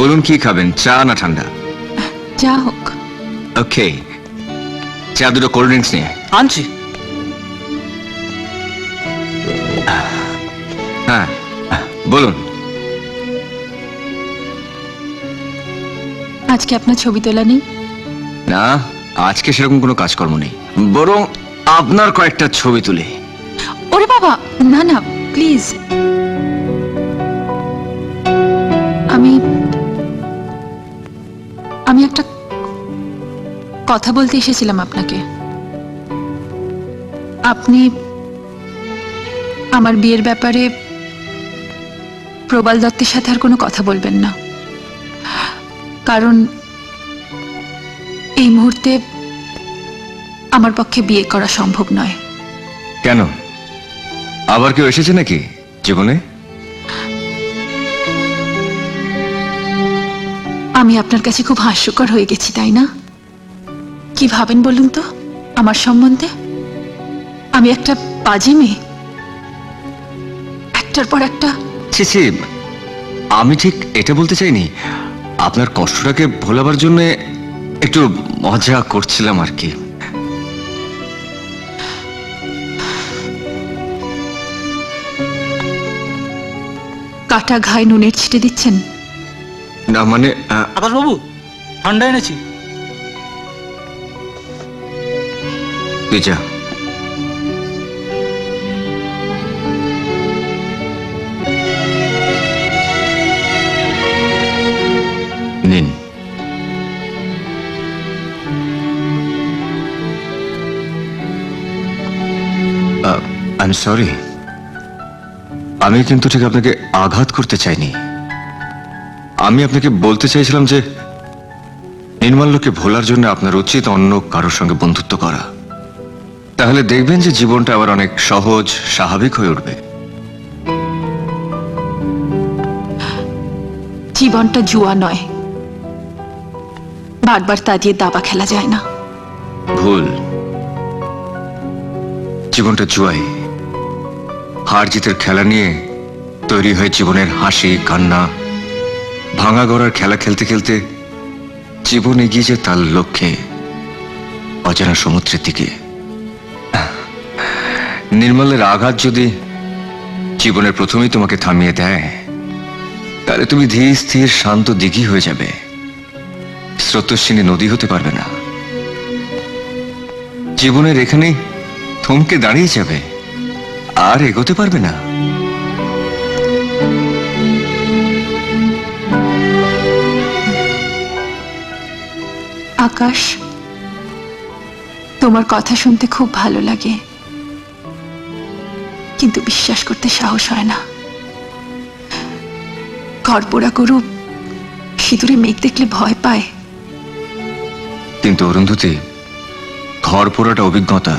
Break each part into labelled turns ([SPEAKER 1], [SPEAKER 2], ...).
[SPEAKER 1] বলুন কি খাবেন, চা না ঠান্ডা?
[SPEAKER 2] যা হোক।
[SPEAKER 1] ওকে, চা দুটো কোল্ড ড্রিঙ্কস নিয়ে
[SPEAKER 3] আনছি।
[SPEAKER 1] হ্যাঁ বলুন।
[SPEAKER 2] আজকে আপনার ছবি তোলা নেই?
[SPEAKER 1] না, আজকে সেরকম কোনো কাজকর্ম নেই, বরং আপনার কয়েকটা ছবি তুলি।
[SPEAKER 2] ওরে বাবা, না না প্লিজ। আমি আমি একটা কথা বলতে এসেছিলাম আপনাকে। আপনি আমার বিয়ের ব্যাপারে প্রবাল দত্তের সাথে আর কোনো কথা বলবেন না, কারণ এই মুহূর্তে আমার পক্ষে বিয়ে করা সম্ভব নয়।
[SPEAKER 1] কেন, আবার কেউ এসেছে নাকি জীবনে?
[SPEAKER 2] আমি আপনার কাছে খুব হাস্যকর হয়ে গেছি, তাই না? কি ভাবেন বলুন তো আমার সম্বন্ধে? আমি একটা বাজে মেয়ে, একটার পর একটা।
[SPEAKER 1] ছি ছি, আমি ঠিক এটা বলতে চাইনি। আপনার কষ্টটাকে ভোলাবার জন্য একটু মজা করছিলাম আর কি।
[SPEAKER 2] কাটা ঘায়ে নুনের ছিটে দিচ্ছেন?
[SPEAKER 1] না মানে
[SPEAKER 3] আকাশবাবু, ঠান্ডা এনেছি।
[SPEAKER 1] তুই যা। নিন। আই এম সরি, আমি কিন্তু ঠিক আপনাকে আঘাত করতে চাইনি। আমি আপনাকে বলতে চাইছিলাম যে নির্মাল্যকে ভোলার জন্য আপনার উচিত অন্য কারোর সঙ্গে বন্ধুত্ব করা। তাহলে দেখবেন যে জীবনটা আবার অনেক সহজ স্বাভাবিক হয়ে উঠবে।
[SPEAKER 2] জীবনটা জুয়া নয়, বারবার তা দিয়ে দাবা খেলা যায় না।
[SPEAKER 1] ভুল, জীবনটা জুয়াই। হার জিতের খেলা নিয়ে তৈরি হয় জীবনের হাসি কান্না। ভাঙা গড়ার খেলা খেলতে খেলতে জীবন এগিয়ে যায় তার লক্ষ্যে, অজানা সমুদ্রের দিকে। নির্মলের আঘাত যদি জীবনের প্রথমেই তোমাকে থামিয়ে দেয়, তাহলে তুমি ধীর স্থির শান্ত দিঘি হয়ে যাবে, স্রোতস্বিনী নদী হতে পারবে না। জীবনের এখানেই থমকে দাঁড়িয়ে যাবে, আর এগোতে পারবে না।
[SPEAKER 2] আকাশ, তোমার কথা শুনতে খুব ভালো লাগে, কিন্তু বিশ্বাস করতে সাহস হয় না। ঘরপোড়া গরু সিঁদুরে মেঘ দেখলে ভয় পায়।
[SPEAKER 1] কিন্তু অরুন্ধতী, ঘর পোড়াটা অভিজ্ঞতা,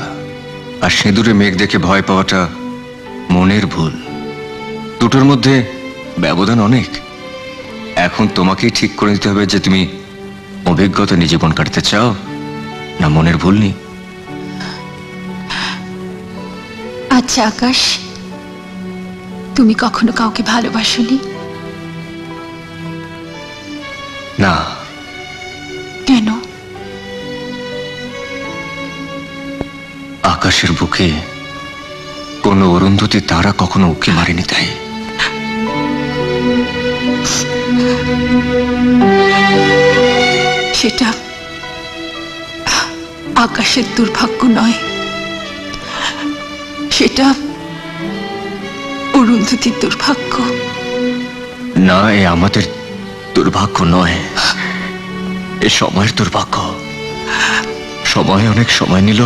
[SPEAKER 1] আর সিঁদুরে মেঘ দেখে ভয় পাওয়াটা মনের ভুল। দুটোর মধ্যে ব্যবধান অনেক। এখন তোমাকেই ঠিক করে নিতে হবে যে তুমি অভিজ্ঞতা নিয়ে জীবন কাটাতে চাও না মনের ভুল নিয়ে।
[SPEAKER 2] আচ্ছা আকাশ, তুমি কখনো কাউকে ভালোবাসোনি?
[SPEAKER 1] না।
[SPEAKER 2] কেন?
[SPEAKER 1] আকাশের বুকে কোন অরুন্ধতী তারা কখনো উঁকি মারেনি, তাই।
[SPEAKER 2] সেটা আকাশের দুর্ভাগ্য নয়, সেটা অরুন্ধতির দুর্ভাগ্য।
[SPEAKER 1] না, এ আমাদের দুর্ভাগ্য নয়, এ সময়ের দুর্ভাগ্য। সময় অনেক সময় নিল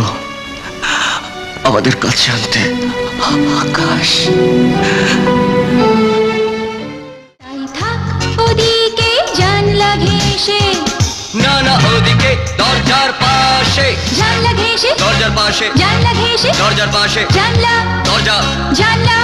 [SPEAKER 1] আমাদের কাছে আনতে।
[SPEAKER 2] আকাশ,
[SPEAKER 4] তাই থাক ওদিকে জানলা ঘেঁষে,
[SPEAKER 5] না না ওদিকে দরজার পাশে,
[SPEAKER 4] জানলা ঘেঁষে,
[SPEAKER 5] দরজার পাশে,
[SPEAKER 4] জানলা ঘেঁষে,
[SPEAKER 5] দরজার পাশে,
[SPEAKER 4] জানলা,
[SPEAKER 5] দরজা,
[SPEAKER 4] জানলা